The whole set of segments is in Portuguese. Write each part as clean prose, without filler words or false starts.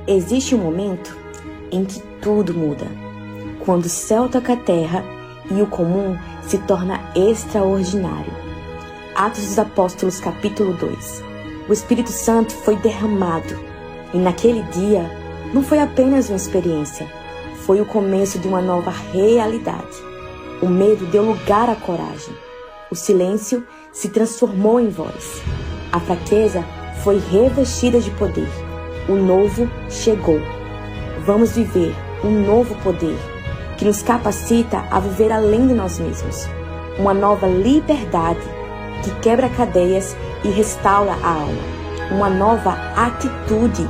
Existe um momento em que tudo muda, quando o céu toca a terra e o comum se torna extraordinário. Atos dos Apóstolos, capítulo 2. O Espírito Santo foi derramado, e naquele dia não foi apenas uma experiência, foi o começo de uma nova realidade. O medo deu lugar à coragem. O silêncio se transformou em voz. A fraqueza foi revestida de poder. O novo chegou. Vamos viver um novo poder que nos capacita a viver além de nós mesmos. Uma nova liberdade que quebra cadeias e restaura a alma. Uma nova atitude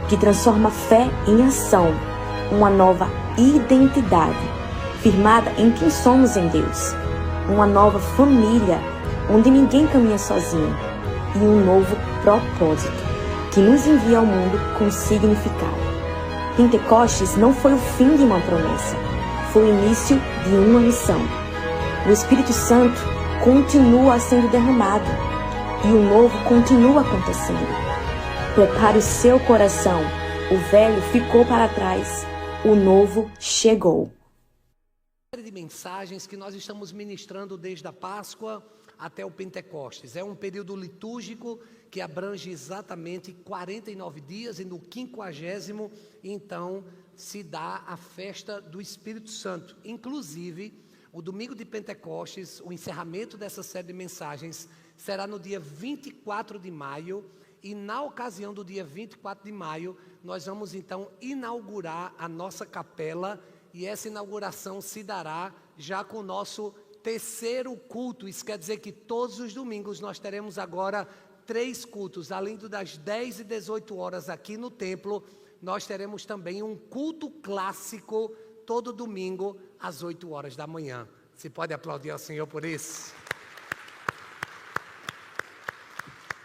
que transforma fé em ação. Uma nova identidade firmada em quem somos em Deus. Uma nova família onde ninguém caminha sozinho. E um novo propósito que nos envia ao mundo com significado. Pentecostes não foi o fim de uma promessa, foi o início de uma missão. O Espírito Santo continua sendo derramado e o novo continua acontecendo. Prepare o seu coração, o velho ficou para trás, o novo chegou. De mensagens que nós estamos ministrando desde a Páscoa até o Pentecostes. É um período litúrgico que abrange exatamente 49 dias e no 50º, então, se dá a festa do Espírito Santo. Inclusive, o domingo de Pentecostes, o encerramento dessa série de mensagens, será no dia 24 de maio e na ocasião do dia 24 de maio, nós vamos então inaugurar a nossa capela e essa inauguração se dará já com o nosso terceiro culto. Isso quer dizer que todos os domingos nós teremos agora 3 cultos. Além das 10 e 18 horas aqui no templo, nós teremos também um culto clássico todo domingo às 8 horas da manhã. Você pode aplaudir ao Senhor por isso?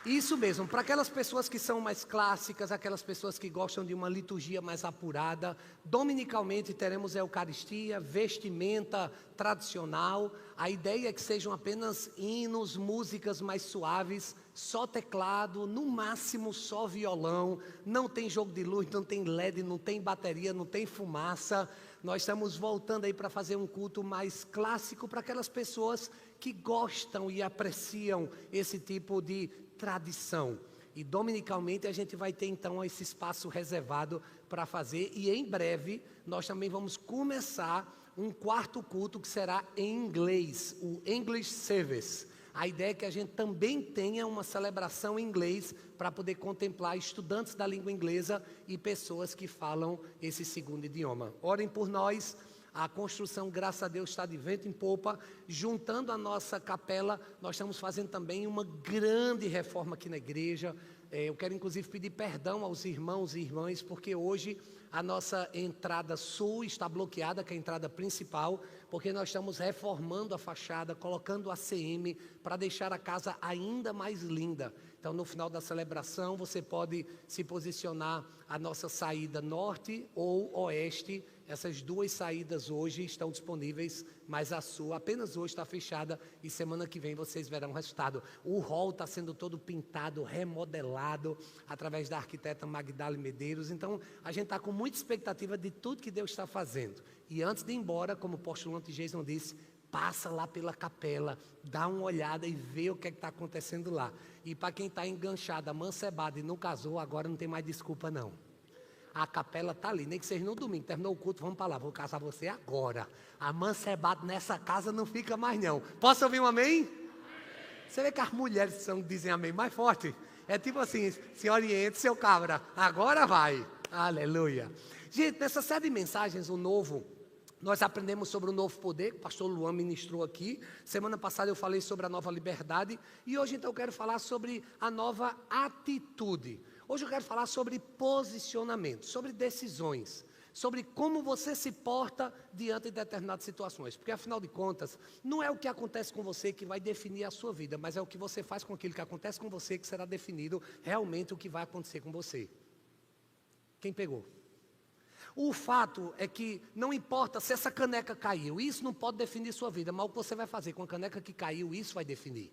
Isso mesmo, para aquelas pessoas que são mais clássicas, aquelas pessoas que gostam de uma liturgia mais apurada, dominicalmente teremos a Eucaristia, vestimenta tradicional. A ideia é que sejam apenas hinos, músicas mais suaves, só teclado, no máximo só violão, não tem jogo de luz, não tem LED, não tem bateria, não tem fumaça. Nós estamos voltando aí para fazer um culto mais clássico para aquelas pessoas que gostam e apreciam esse tipo de tradição. E dominicalmente a gente vai ter então esse espaço reservado para fazer, e em breve nós também vamos começar um quarto culto que será em inglês, o English Service. A ideia é que a gente também tenha uma celebração em inglês para poder contemplar estudantes da língua inglesa e pessoas que falam esse segundo idioma. Orem por nós. A construção, graças a Deus, está de vento em popa. Juntando a nossa capela, nós estamos fazendo também uma grande reforma aqui na igreja. Eu quero, inclusive, pedir perdão aos irmãos e irmãs, porque hoje a nossa entrada sul está bloqueada, que é a entrada principal, porque nós estamos reformando a fachada, colocando ACM para deixar a casa ainda mais linda. Então, no final da celebração, você pode se posicionar a nossa saída norte ou oeste. Essas 2 saídas hoje estão disponíveis, mas a sua apenas hoje está fechada e semana que vem vocês verão o resultado. O hall está sendo todo pintado, remodelado, através da arquiteta Magdala Medeiros. Então, a gente está com muita expectativa de tudo que Deus está fazendo. E antes de ir embora, como o postulante Jason disse, passa lá pela capela, dá uma olhada e vê o que está acontecendo lá. E para quem está enganchado, amancebado e não casou, agora não tem mais desculpa não. A capela está ali, nem que seja no domingo, terminou o culto, vamos para lá, vou casar você agora. Amancebado nessa casa não fica mais não. Posso ouvir um amém? Amém. Você vê que as mulheres dizem amém mais forte? É tipo assim, se oriente seu cabra, agora vai. Aleluia. Gente, nessa série de mensagens, o novo, nós aprendemos sobre o novo poder, que o pastor Luan ministrou aqui. Semana passada eu falei sobre a nova liberdade. E hoje então eu quero falar sobre a nova atitude. Hoje eu quero falar sobre posicionamento, sobre decisões, sobre como você se porta diante de determinadas situações. Porque afinal de contas, não é o que acontece com você que vai definir a sua vida, mas é o que você faz com aquilo que acontece com você que será definido realmente o que vai acontecer com você. Quem pegou? O fato é que não importa se essa caneca caiu, isso não pode definir sua vida, mas o que você vai fazer com a caneca que caiu, isso vai definir.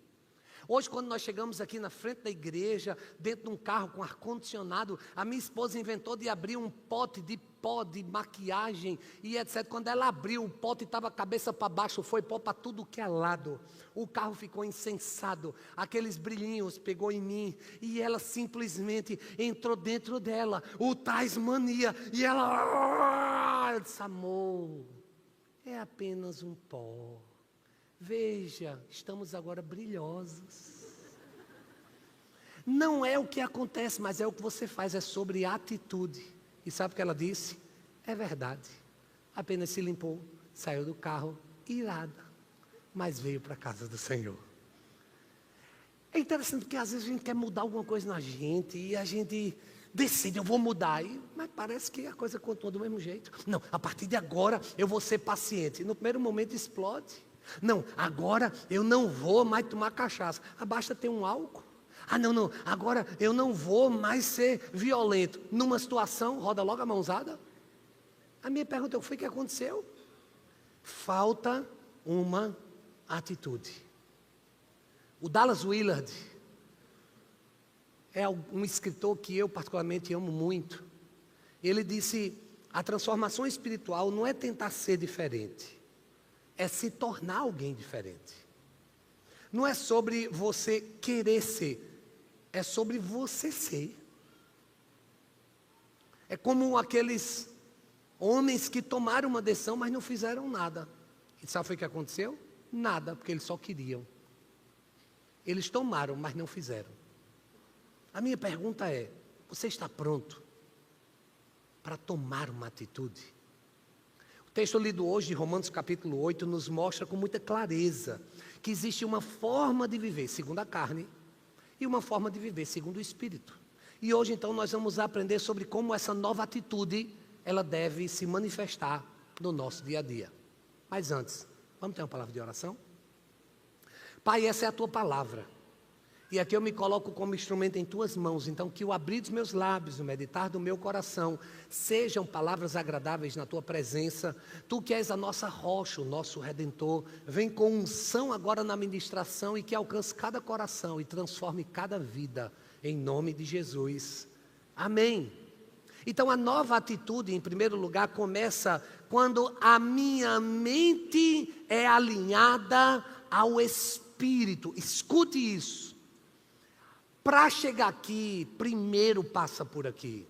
Hoje, quando nós chegamos aqui na frente da igreja, dentro de um carro com ar-condicionado, a minha esposa inventou de abrir um pote de pó de maquiagem e etc. Quando ela abriu, o pote estava a cabeça para baixo, foi pó para tudo que é lado. O carro ficou insensado, aqueles brilhinhos pegou em mim e ela simplesmente entrou dentro dela, o Tasmania, e ela, eu disse, amor, é apenas um pó. Veja, estamos agora brilhosos. Não é o que acontece, mas é o que você faz, é sobre atitude. E sabe o que ela disse? É verdade. Apenas se limpou, saiu do carro, irada, mas veio para a casa do Senhor. É interessante porque às vezes a gente quer mudar alguma coisa na gente e a gente decide, eu vou mudar, mas parece que a coisa continua do mesmo jeito. Não, a partir de agora eu vou ser paciente. E no primeiro momento explode. Não, agora eu não vou mais tomar cachaça. Basta ter um álcool. Não, agora eu não vou mais ser violento. Numa situação, roda logo a mãozada. A minha pergunta é, o que foi que aconteceu? Falta uma atitude. O Dallas Willard é um escritor que eu particularmente amo muito. Ele disse, a transformação espiritual não é tentar ser diferente. É se tornar alguém diferente. Não é sobre você querer ser, é sobre você ser. É como aqueles homens que tomaram uma decisão, mas não fizeram nada. E sabe o que aconteceu? Nada, porque eles só queriam. Eles tomaram, mas não fizeram. A minha pergunta é, você está pronto para tomar uma atitude? O texto lido hoje de Romanos capítulo 8 nos mostra com muita clareza que existe uma forma de viver segundo a carne e uma forma de viver segundo o Espírito. E hoje então nós vamos aprender sobre como essa nova atitude ela deve se manifestar no nosso dia a dia. Mas antes, vamos ter uma palavra de oração? Pai, essa é a Tua palavra. E aqui eu me coloco como instrumento em Tuas mãos. Então que o abrir dos meus lábios, o meditar do meu coração, sejam palavras agradáveis na Tua presença. Tu que és a nossa rocha, o nosso Redentor, vem com unção agora na ministração e que alcance cada coração e transforme cada vida, em nome de Jesus. Amém. Então a nova atitude, em primeiro lugar, começa quando a minha mente é alinhada ao Espírito. Escute isso. Para chegar aqui, primeiro passa por aqui.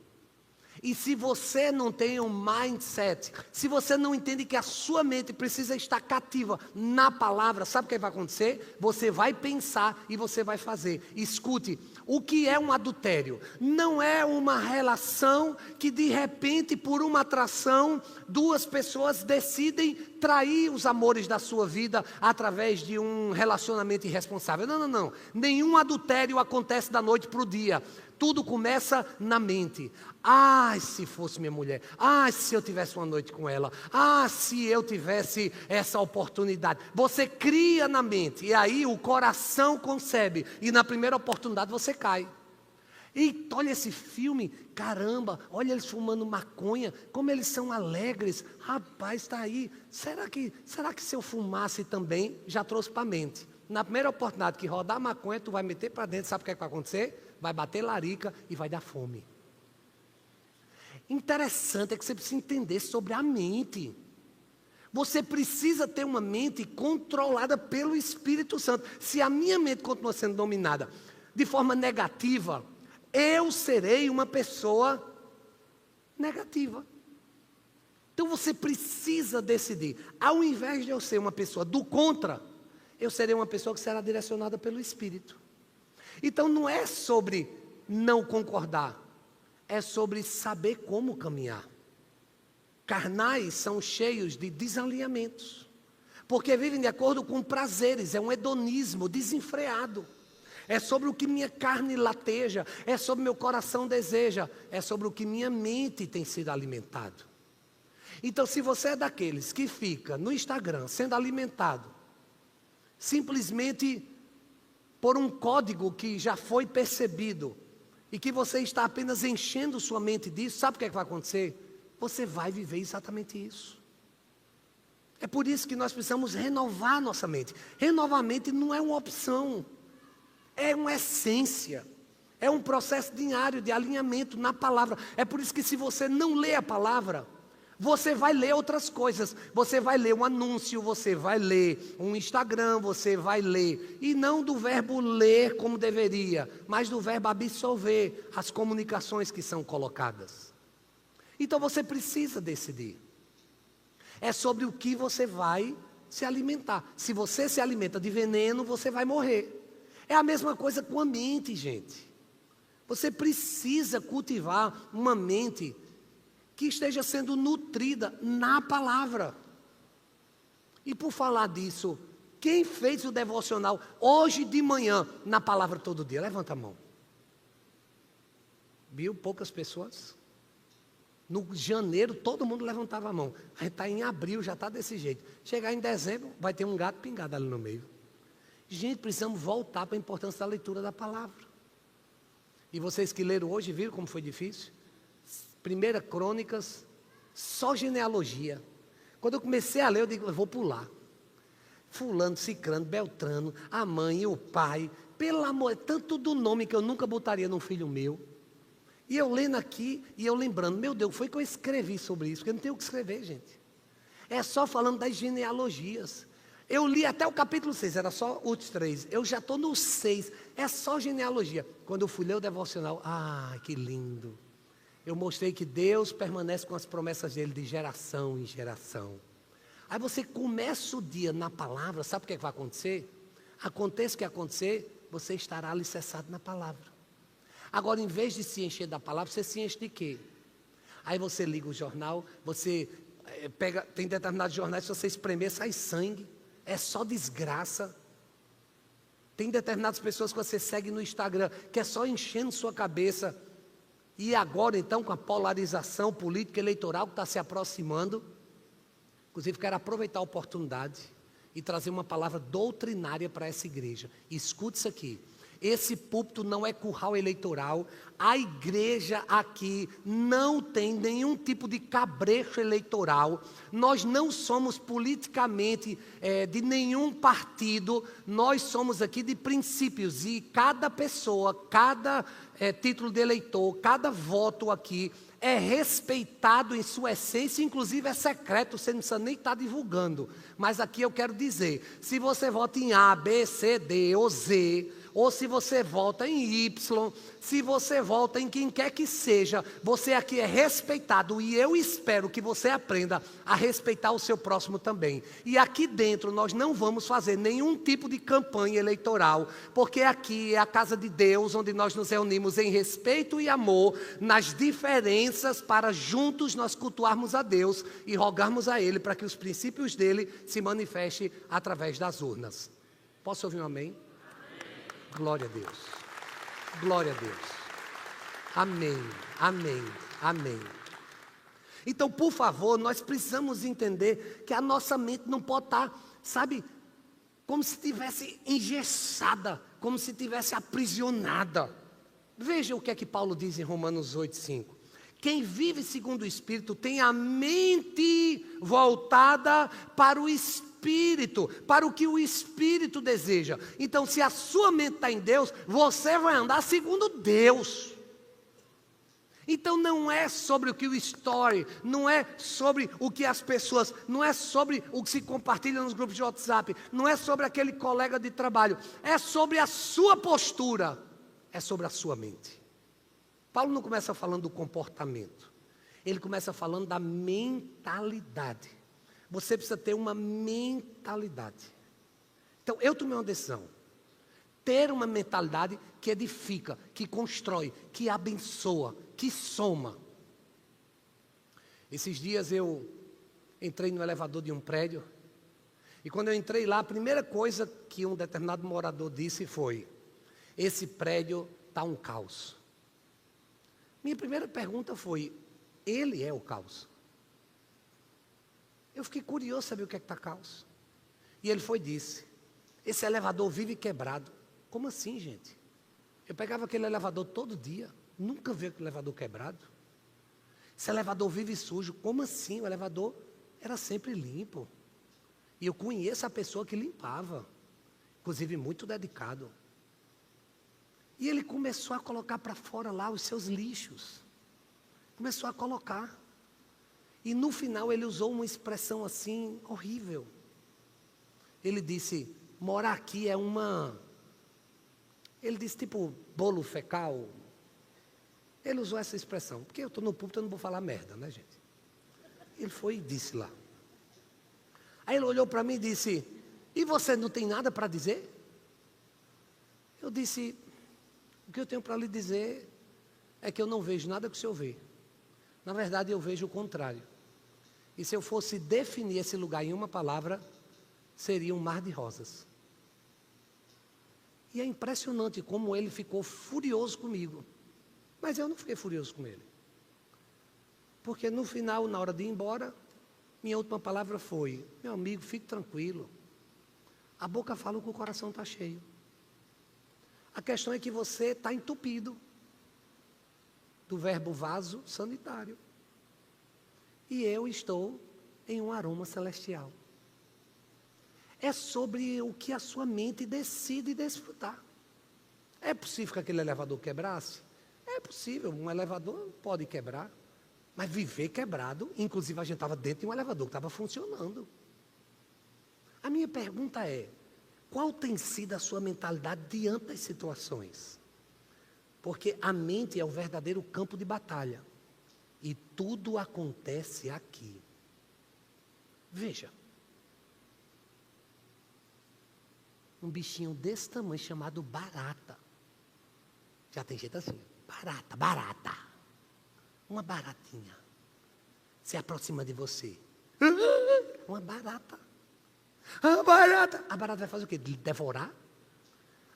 E se você não tem um mindset, se você não entende que a sua mente precisa estar cativa na palavra, sabe o que vai acontecer? Você vai pensar e você vai fazer. Escute, o que é um adultério? Não é uma relação que de repente, por uma atração, duas pessoas decidem trair os amores da sua vida através de um relacionamento irresponsável. Não. Nenhum adultério acontece da noite para o dia. Tudo começa na mente. Se fosse minha mulher. Se eu tivesse uma noite com ela. Se eu tivesse essa oportunidade. Você cria na mente. E aí o coração concebe. E na primeira oportunidade você cai. E olha esse filme. Caramba, olha eles fumando maconha. Como eles são alegres. Rapaz, está aí. Será que se eu fumasse também, já trouxe para a mente? Na primeira oportunidade que rodar maconha, tu vai meter para dentro. Sabe o que vai acontecer? Vai bater larica e vai dar fome. Interessante é que você precisa entender sobre a mente. Você precisa ter uma mente controlada pelo Espírito Santo. Se a minha mente continua sendo dominada de forma negativa, eu serei uma pessoa negativa. Então você precisa decidir. Ao invés de eu ser uma pessoa do contra, eu serei uma pessoa que será direcionada pelo Espírito. Então não é sobre não concordar, é sobre saber como caminhar. Carnais são cheios de desalinhamentos, porque vivem de acordo com prazeres, é um hedonismo desenfreado. É sobre o que minha carne lateja, é sobre meu coração deseja, é sobre o que minha mente tem sido alimentado. Então se você é daqueles que fica no Instagram sendo alimentado, simplesmente por um código que já foi percebido e que você está apenas enchendo sua mente disso, sabe o que vai acontecer? Você vai viver exatamente isso. É por isso que nós precisamos renovar nossa mente. Renovar a mente não é uma opção. É uma essência. É um processo diário de alinhamento na palavra. É por isso que se você não lê a palavra, você vai ler outras coisas. Você vai ler um anúncio, você vai ler um Instagram, você vai ler. E não do verbo ler como deveria, mas do verbo absorver as comunicações que são colocadas. Então você precisa decidir. É sobre o que você vai se alimentar. Se você se alimenta de veneno, você vai morrer. É a mesma coisa com a mente, gente. Você precisa cultivar uma mente que esteja sendo nutrida na palavra. E por falar disso, quem fez o devocional hoje de manhã na palavra todo dia? Levanta a mão. Viu? Poucas pessoas. No janeiro, todo mundo levantava a mão. A gente está em abril, já está desse jeito. Chegar em dezembro, vai ter um gato pingado ali no meio. Gente, precisamos voltar para a importância da leitura da palavra. E vocês que leram hoje, viram como foi difícil? 1 Crônicas, só genealogia. Quando eu comecei a ler, eu digo, eu vou pular. Fulano, Cicrano, Beltrano, a mãe e o pai. Pelo amor, tanto do nome que eu nunca botaria num filho meu. E eu lendo aqui, e eu lembrando, meu Deus, foi que eu escrevi sobre isso, porque eu não tenho o que escrever, gente. É só falando das genealogias. Eu li até o capítulo 6, era só os 3. Eu já estou no 6, é só genealogia. Quando eu fui ler o devocional, que lindo. Eu mostrei que Deus permanece com as promessas dele de geração em geração. Aí você começa o dia na palavra, sabe o que vai acontecer? Aconteça o que acontecer, você estará alicerçado na palavra. Agora, em vez de se encher da palavra, você se enche de quê? Aí você liga o jornal, você pega, tem determinados jornais, se você espremer, sai sangue. É só desgraça. Tem determinadas pessoas que você segue no Instagram, que é só enchendo sua cabeça. E agora, então, com a polarização política eleitoral que está se aproximando, inclusive quero aproveitar a oportunidade e trazer uma palavra doutrinária para essa igreja. Escute isso aqui. Esse púlpito não é curral eleitoral. A igreja aqui não tem nenhum tipo de cabresto eleitoral. Nós não somos politicamente de nenhum partido. Nós somos aqui de princípios. E cada pessoa, cada título de eleitor, cada voto aqui é respeitado em sua essência, inclusive é secreto, você não precisa nem estar divulgando. Mas aqui eu quero dizer, se você vota em A, B, C, D ou Z, ou se você vota em Y, se você vota em quem quer que seja, você aqui é respeitado, e eu espero que você aprenda a respeitar o seu próximo também. E aqui dentro nós não vamos fazer nenhum tipo de campanha eleitoral, porque aqui é a casa de Deus, onde nós nos reunimos em respeito e amor, nas diferenças, para juntos nós cultuarmos a Deus e rogarmos a Ele para que os princípios dele se manifestem através das urnas. Posso ouvir um amém? Glória a Deus, glória a Deus, amém, amém, amém. Então, por favor, nós precisamos entender que a nossa mente não pode estar, sabe, como se estivesse engessada, como se estivesse aprisionada. Veja o que é que Paulo diz em Romanos 8:5. Quem vive segundo o Espírito tem a mente voltada para o Espírito, para o que o Espírito deseja. Então, se a sua mente está em Deus, você vai andar segundo Deus. Então não é sobre o que o story, não é sobre o que as pessoas, não é sobre o que se compartilha nos grupos de WhatsApp, não é sobre aquele colega de trabalho, é sobre a sua postura, é sobre a sua mente. Paulo não começa falando do comportamento, ele começa falando da mentalidade. Você precisa ter uma mentalidade. Então, eu tomei uma decisão. Ter uma mentalidade que edifica, que constrói, que abençoa, que soma. Esses dias eu entrei no elevador de um prédio, e quando eu entrei lá, a primeira coisa que um determinado morador disse foi: esse prédio está um caos. Minha primeira pergunta foi: ele é o caos? Eu fiquei curioso saber o que é que está caos. E ele foi e disse: esse elevador vive quebrado. Como assim, gente? Eu pegava aquele elevador todo dia, nunca vi aquele elevador quebrado. Esse elevador vive sujo. Como assim? O elevador era sempre limpo. E eu conheço a pessoa que limpava, inclusive muito dedicado. E ele começou a colocar para fora lá os seus lixos. Começou a colocar. E no final ele usou uma expressão assim, horrível. Ele disse, morar aqui é uma... Ele disse tipo, bolo fecal. Ele usou essa expressão. Porque eu estou no púlpito, eu não vou falar merda, né, gente? Ele foi e disse lá. Aí ele olhou para mim e disse, e você não tem nada para dizer? Eu disse, o que eu tenho para lhe dizer é que eu não vejo nada que o senhor vê. Na verdade, eu vejo o contrário. E se eu fosse definir esse lugar em uma palavra, seria um mar de rosas. E é impressionante como ele ficou furioso comigo. Mas eu não fiquei furioso com ele. Porque no final, na hora de ir embora, minha última palavra foi, meu amigo, fique tranquilo. A boca fala que o coração está cheio. A questão é que você está entupido do verbo vaso sanitário. E eu estou em um aroma celestial. É sobre o que a sua mente decide desfrutar. É possível que aquele elevador quebrasse? É possível, um elevador pode quebrar. Mas viver quebrado, inclusive a gente estava dentro de um elevador que estava funcionando. A minha pergunta é, qual tem sido a sua mentalidade diante das situações? Porque a mente é o verdadeiro campo de batalha. E tudo acontece aqui. Veja. Um bichinho desse tamanho chamado barata. Já tem jeito assim. Barata. Uma baratinha. Se aproxima de você. Uma barata. A barata. A barata vai fazer o quê? Devorar?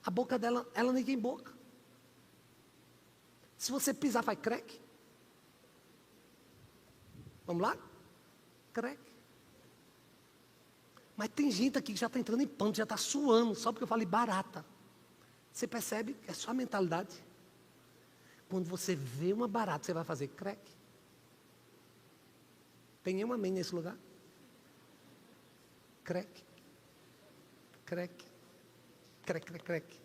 A boca dela, ela nem tem boca. Se você pisar, faz crack. Vamos lá? Crack. Mas tem gente aqui que já está entrando em pânico, já está suando, só porque eu falei barata. Você percebe que é só a mentalidade. Quando você vê uma barata, você vai fazer crack. Tem nenhum amém nesse lugar? Crack. Crack. Crack.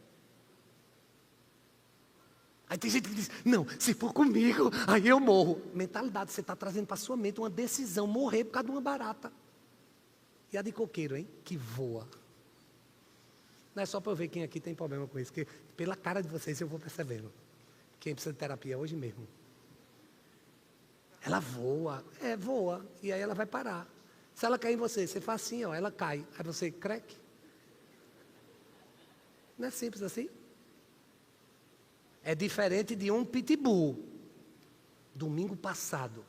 Aí tem gente que diz, não, se for comigo, aí eu morro. Mentalidade, você está trazendo para a sua mente uma decisão, morrer por causa de uma barata. E a de coqueiro, hein? Que voa. Não é só para eu ver quem aqui tem problema com isso, porque pela cara de vocês eu vou percebendo. Quem precisa de terapia hoje mesmo. Ela voa, voa, e aí ela vai parar. Se ela cair em você, você faz assim, ó, ela cai. Aí você, crack. Não é simples assim? É diferente de um pitbull. Domingo passado,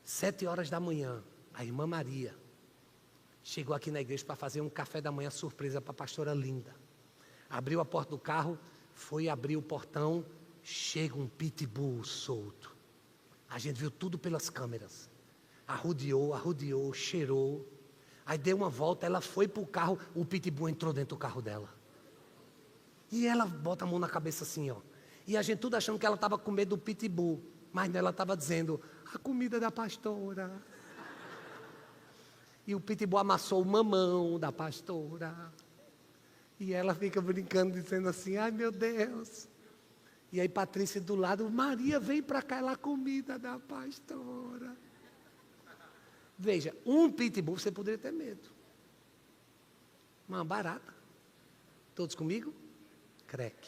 7h da manhã, a irmã Maria chegou aqui na igreja para fazer um café da manhã surpresa para a pastora Linda. Abriu a porta do carro, foi abrir o portão, chega um pitbull solto. A gente viu tudo pelas câmeras. Arrodeou, cheirou. Aí deu uma volta, ela foi para o carro, o pitbull entrou dentro do carro dela. E ela bota a mão na cabeça assim, ó. E a gente tudo achando que ela estava com medo do pitbull. Mas ela estava dizendo, a comida da pastora. E o pitbull amassou o mamão da pastora. E ela fica brincando, dizendo assim, ai meu Deus. E aí Patrícia do lado, Maria, vem para cá, ela a comida da pastora. Veja, um pitbull você poderia ter medo. Uma barata. Todos comigo? Crack.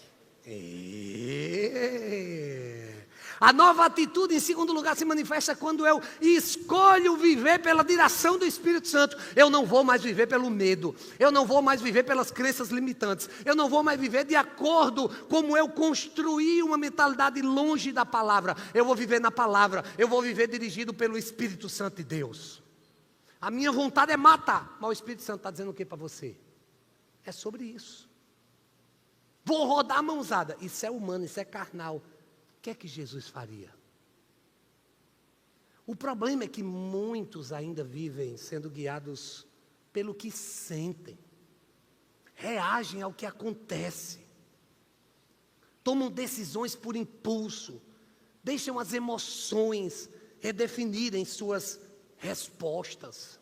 A nova atitude, em segundo lugar, se manifesta quando eu escolho viver pela direção do Espírito Santo. Eu não vou mais viver pelo medo. Eu não vou mais viver pelas crenças limitantes. Eu não vou mais viver de acordo como eu construí uma mentalidade longe da palavra. Eu vou viver na palavra. Eu vou viver dirigido pelo Espírito Santo de Deus. A minha vontade é matar. Mas o Espírito Santo está dizendo o que para você? É sobre isso. Vou rodar a mãozada. Isso é humano, isso é carnal. O que é que Jesus faria? O problema é que muitos ainda vivem sendo guiados pelo que sentem. Reagem ao que acontece. Tomam decisões por impulso. Deixam as emoções redefinirem suas respostas.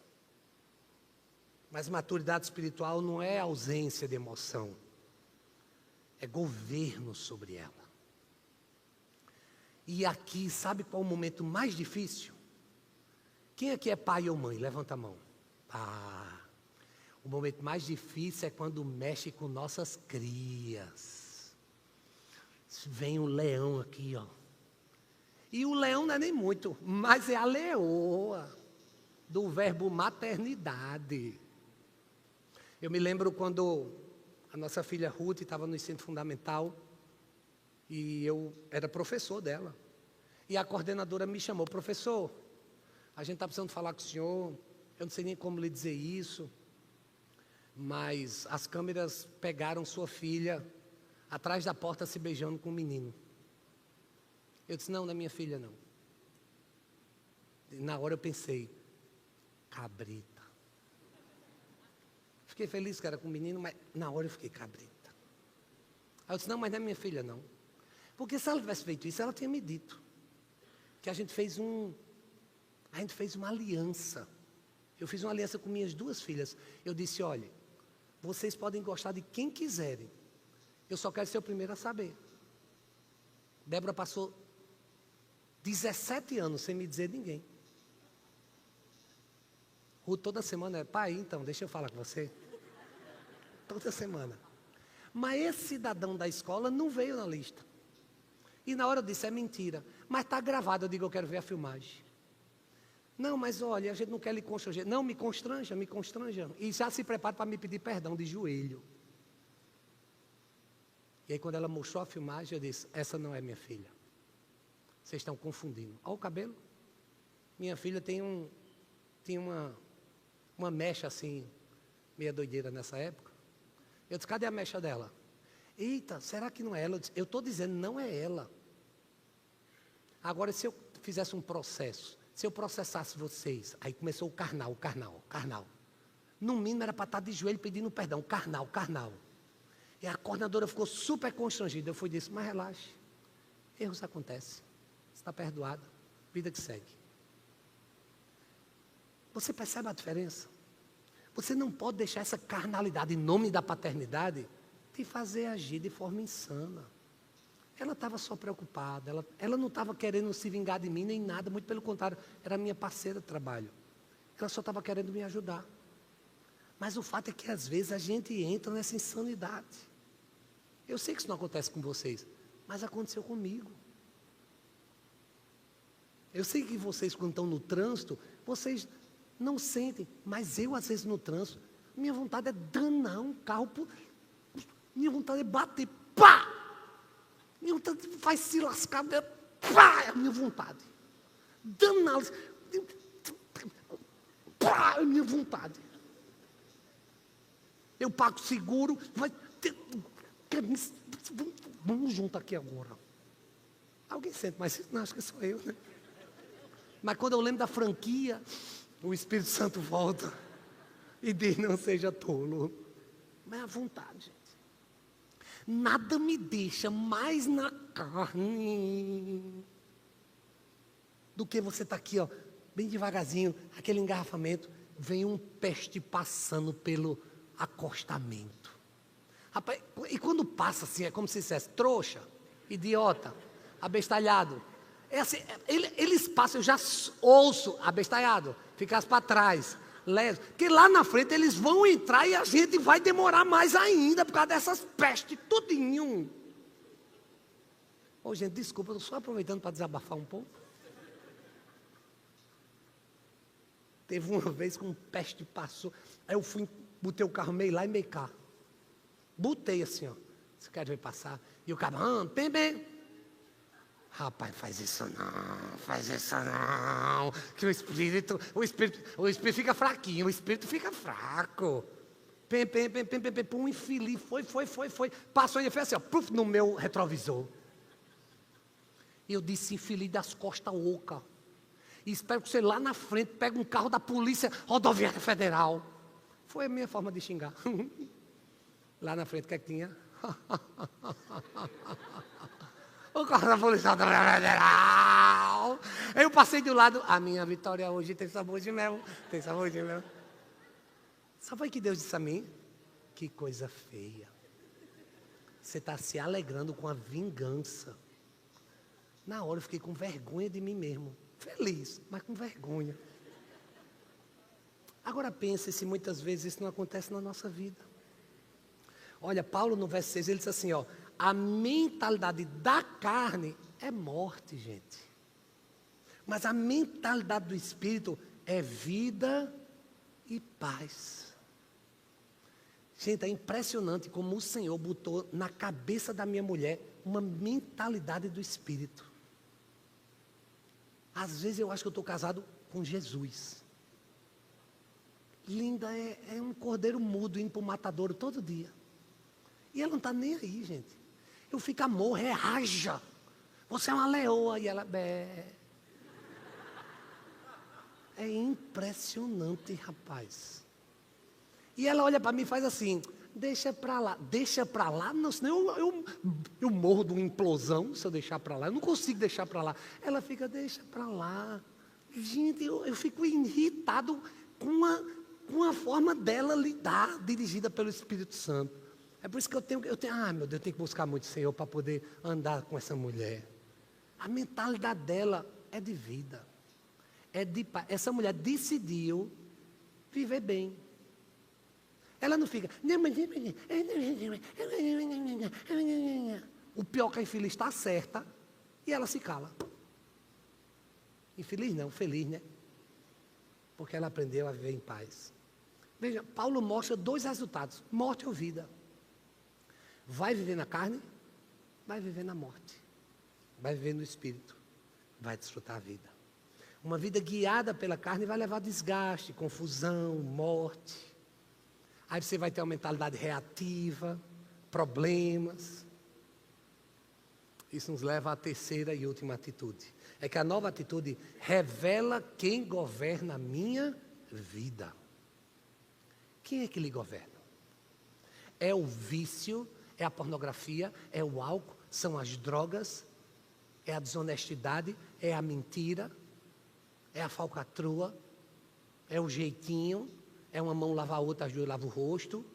Mas maturidade espiritual não é ausência de emoção. é governo sobre ela. E aqui, sabe qual é o momento mais difícil? Quem aqui é pai ou mãe? Levanta a mão. O momento mais difícil é quando mexe com nossas crias. Vem um leão aqui, ó. E o leão não é nem muito, mas é a leoa, do verbo maternidade. Eu me lembro quando a nossa filha Ruth estava no ensino fundamental, e eu era professor dela. E a coordenadora me chamou: professor, a gente está precisando falar com o senhor, eu não sei nem como lhe dizer isso, mas as câmeras pegaram sua filha atrás da porta se beijando com um menino. Eu disse: não é minha filha não. E na hora eu pensei: cabrita. Fiquei feliz que era com o menino, mas na hora eu fiquei cabrita. Aí eu disse: não, mas não é minha filha não. Porque se ela tivesse feito isso, ela tinha me dito que a gente fez uma aliança. Eu fiz uma aliança com minhas duas filhas. Eu disse: olha, vocês podem gostar de quem quiserem, eu só quero ser o primeiro a saber. Débora passou 17 anos sem me dizer ninguém. Ruth toda semana é: pai, então, deixa eu falar com você. Toda semana. Mas esse cidadão da escola não veio na lista. E na hora eu disse: é mentira. Mas está gravado. Eu digo: eu quero ver a filmagem. Não, mas olha, a gente não quer lhe constranger. Não, me constranja, me constranja. E já se prepara para me pedir perdão de joelho. E aí quando ela mostrou a filmagem, eu disse: essa não é minha filha. Vocês estão confundindo. Olha o cabelo. Minha filha tinha uma mecha assim, meia doideira nessa época. Eu disse: cadê a mecha dela? Eita, será que não é ela? Eu estou dizendo, não é ela. Agora, se eu fizesse um processo, se eu processasse vocês, aí começou o carnal. No mínimo era para estar de joelho pedindo perdão, carnal. E a coordenadora ficou super constrangida. Eu fui e disse: mas relaxe, erros acontecem, está perdoada, vida que segue. Você percebe a diferença? Você não pode deixar essa carnalidade em nome da paternidade te fazer agir de forma insana. Ela estava só preocupada, ela não estava querendo se vingar de mim nem nada, muito pelo contrário, era minha parceira de trabalho. Ela só estava querendo me ajudar. Mas o fato é que às vezes a gente entra nessa insanidade. Eu sei que isso não acontece com vocês, mas aconteceu comigo. Eu sei que vocês, quando estão no trânsito, vocês não sentem, mas eu às vezes no trânsito, minha vontade é danar um carro, minha vontade é bater, pá! Minha vontade vai se lascar, pá! É a minha vontade. Danar, pá! É a minha vontade. Eu pago seguro, vamos junto aqui agora. Alguém sente, mas não, acho que sou eu, né? Mas quando eu lembro da franquia, o Espírito Santo volta e diz: não seja tolo. Mas à vontade, gente. Nada me deixa mais na carne do que você está aqui, ó, bem devagarzinho, aquele engarrafamento, vem um peste passando pelo acostamento. Rapaz, e quando passa assim, é como se dissesse: trouxa, idiota, abestalhado. É assim, eles passam, eu já ouço abestalhado, ficasse para trás, leso, que lá na frente eles vão entrar e a gente vai demorar mais ainda por causa dessas pestes, tudinho. Ô gente, desculpa, eu estou só aproveitando para desabafar um pouco. Teve uma vez que um peste passou, aí eu fui, botei o carro meio lá e meio cá. Botei assim, ó, você quer ver passar? E o cara: bem. Rapaz, faz isso não, que o espírito fica fraquinho, o espírito fica fraco. Pum, infeliz, foi, passou e fez assim, ó, puf, no meu retrovisor. E eu disse: infeliz das costas oca. E espero que você lá na frente pegue um carro da Polícia Rodoviária Federal. Foi a minha forma de xingar. Lá na frente, o que é que tinha? O carro da Polícia Federal. Eu passei do lado: a minha vitória hoje tem sabor de mel. Sabe o que Deus disse a mim? Que coisa feia. Você está se alegrando com a vingança. Na hora eu fiquei com vergonha de mim mesmo. Feliz, mas com vergonha. Agora pense se muitas vezes isso não acontece na nossa vida. Olha, Paulo no verso 6, ele diz assim, ó, a mentalidade da carne é morte, gente. Mas a mentalidade do Espírito é vida e paz. Gente, é impressionante como o Senhor botou na cabeça da minha mulher uma mentalidade do Espírito. Às vezes eu acho que eu estou casado com Jesus. Linda é um cordeiro mudo indo para o matadouro todo dia. E ela não está nem aí, gente. Eu fico, amor, reaja. Você é uma leoa. E ela, bé. É impressionante, rapaz. E ela olha para mim e faz assim, deixa para lá. Deixa para lá? Não, senão eu morro de uma implosão se eu deixar para lá. Eu não consigo deixar para lá. Ela fica, deixa para lá. Gente, eu fico irritado com a forma dela lidar, dirigida pelo Espírito Santo. É por isso que eu tenho, meu Deus, eu tenho que buscar muito o Senhor para poder andar com essa mulher. A mentalidade dela é de vida. Essa mulher decidiu viver bem. Ela não fica. O pior que a infeliz está certa e ela se cala. Infeliz não, feliz, né? Porque ela aprendeu a viver em paz. Veja, Paulo mostra 2 resultados: morte ou vida. Vai viver na carne, vai viver na morte. Vai viver no espírito, vai desfrutar a vida. Uma vida guiada pela carne vai levar desgaste, confusão, morte. Aí você vai ter uma mentalidade reativa, problemas. Isso nos leva à terceira e última atitude. É que a nova atitude revela quem governa a minha vida. Quem é que lhe governa? É o vício, é a pornografia, é o álcool, são as drogas, é a desonestidade, é a mentira, é a falcatrua, é o jeitinho, é uma mão lava a outra, as duas lavam o rosto.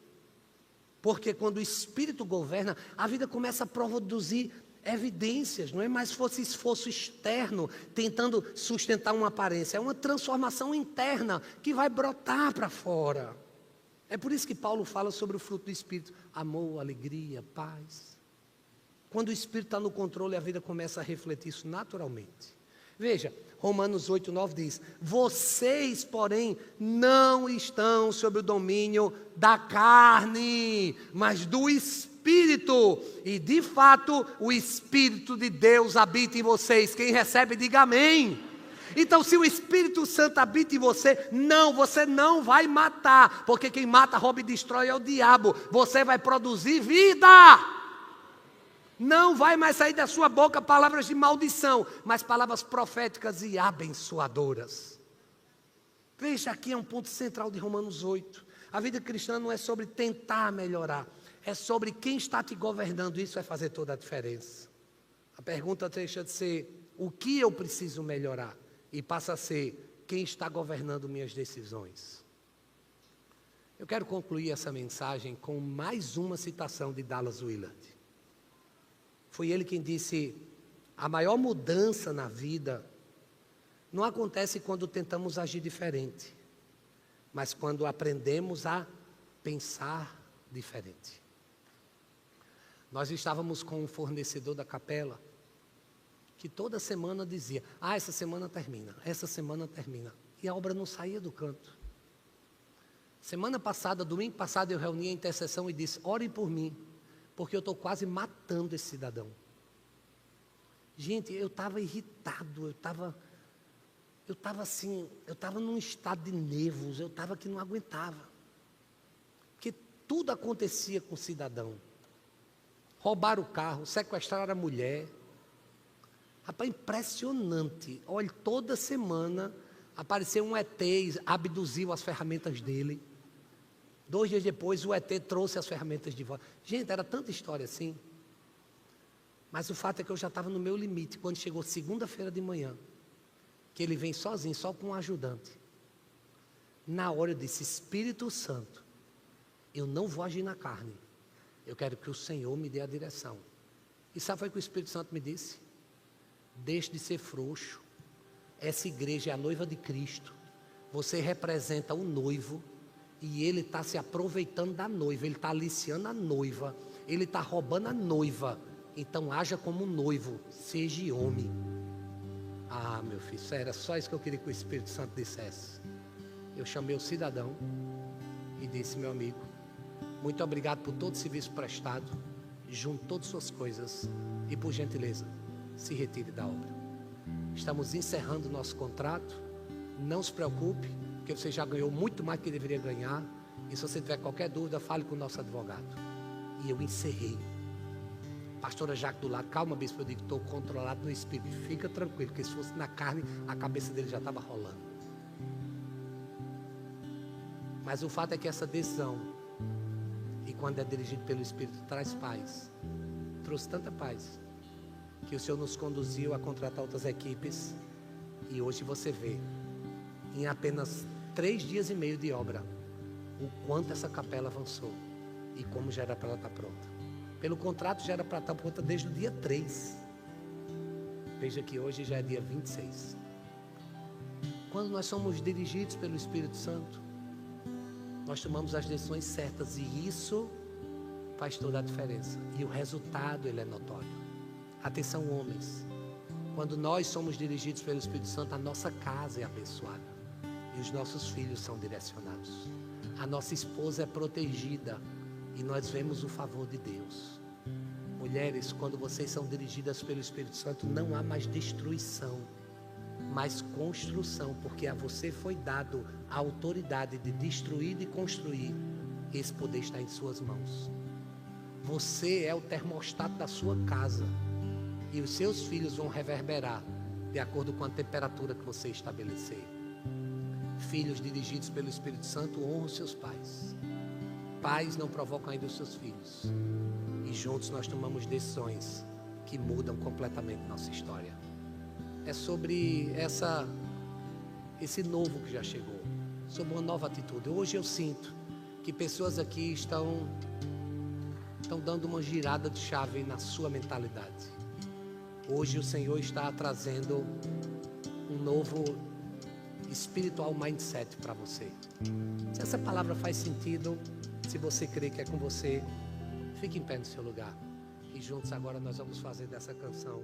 Porque quando o Espírito governa, a vida começa a produzir evidências, não é mais fosse esforço externo, tentando sustentar uma aparência, é uma transformação interna que vai brotar para fora. É por isso que Paulo fala sobre o fruto do Espírito: amor, alegria, paz. Quando o Espírito está no controle, a vida começa a refletir isso naturalmente. Veja, Romanos 8:9 diz: vocês, porém, não estão sob o domínio da carne, mas do Espírito. E, de fato, o Espírito de Deus habita em vocês. Quem recebe, diga amém. Então, se o Espírito Santo habita em você não vai matar, porque quem mata, rouba e destrói é o diabo. Você vai produzir vida. Não vai mais sair da sua boca palavras de maldição, mas palavras proféticas e abençoadoras. Veja, aqui é um ponto central de Romanos 8. A vida cristã não é sobre tentar melhorar, é sobre quem está te governando. Isso vai fazer toda a diferença. A pergunta deixa de ser o que eu preciso melhorar e passa a ser quem está governando minhas decisões. Eu quero concluir essa mensagem com mais uma citação de Dallas Willard. Foi ele quem disse: a maior mudança na vida não acontece quando tentamos agir diferente, mas quando aprendemos a pensar diferente. Nós estávamos com um fornecedor da capela, que toda semana dizia: essa semana termina, essa semana termina. E a obra não saía do canto. Semana passada, domingo passado, eu reuni a intercessão e disse: orem por mim, porque eu estou quase matando esse cidadão. Gente, eu estava irritado, eu estava assim, eu estava num estado de nervos, eu estava que não aguentava. Porque tudo acontecia com o cidadão. Roubaram o carro, sequestraram a mulher. Rapaz, impressionante. Olha, toda semana apareceu um ET, abduziu as ferramentas dele. 2 dias depois, o ET trouxe as ferramentas de volta. Gente, era tanta história assim. Mas o fato é que eu já estava no meu limite. Quando chegou segunda-feira de manhã, que ele vem sozinho, só com um ajudante. Na hora eu disse: Espírito Santo, eu não vou agir na carne. Eu quero que o Senhor me dê a direção. E sabe o que o Espírito Santo me disse? Deixe de ser frouxo. Essa igreja é a noiva de Cristo. Você representa o noivo e ele está se aproveitando da noiva. Ele está aliciando a noiva. Ele está roubando a noiva. Então haja como um noivo. Seja homem. Ah, meu filho, era só isso que eu queria que o Espírito Santo dissesse. Eu chamei o cidadão e disse: meu amigo, muito obrigado por todo o serviço prestado. Junte todas as suas coisas e, por gentileza, se retire da obra. Estamos encerrando o nosso contrato. Não se preocupe, porque você já ganhou muito mais do que deveria ganhar. E se você tiver qualquer dúvida, fale com o nosso advogado. E eu encerrei. Pastora Jaque do lado: calma, bispo, eu digo, estou controlado no espírito. Fica tranquilo, porque se fosse na carne, a cabeça dele já estava rolando. Mas o fato é que essa decisão, e quando é dirigido pelo Espírito, traz paz. Trouxe tanta paz, que o Senhor nos conduziu a contratar outras equipes. E hoje você vê, em apenas 3 dias e meio de obra, o quanto essa capela avançou e como já era para ela estar pronta. Pelo contrato já era para estar pronta desde o dia 3. Veja que hoje já é dia 26. Quando nós somos dirigidos pelo Espírito Santo, nós tomamos as decisões certas e isso faz toda a diferença. E o resultado, ele é notório. Atenção, homens. Quando nós somos dirigidos pelo Espírito Santo, a nossa casa é abençoada e os nossos filhos são direcionados. A nossa esposa é protegida e nós vemos o favor de Deus. Mulheres, quando vocês são dirigidas pelo Espírito Santo, não há mais destruição, mas construção, porque a você foi dado a autoridade de destruir e construir. Esse poder está em suas mãos. Você é o termostato da sua casa e os seus filhos vão reverberar de acordo com a temperatura que você estabelecer. Filhos dirigidos pelo Espírito Santo honram seus pais. Pais não provocam ainda os seus filhos. E juntos nós tomamos decisões que mudam completamente nossa história. É sobre esse novo que já chegou, sobre uma nova atitude. Hoje eu sinto que pessoas aqui estão dando uma girada de chave na sua mentalidade. Hoje o Senhor está trazendo um novo spiritual mindset para você. Se essa palavra faz sentido, se você crê que é com você, fique em pé no seu lugar. E juntos agora nós vamos fazer dessa canção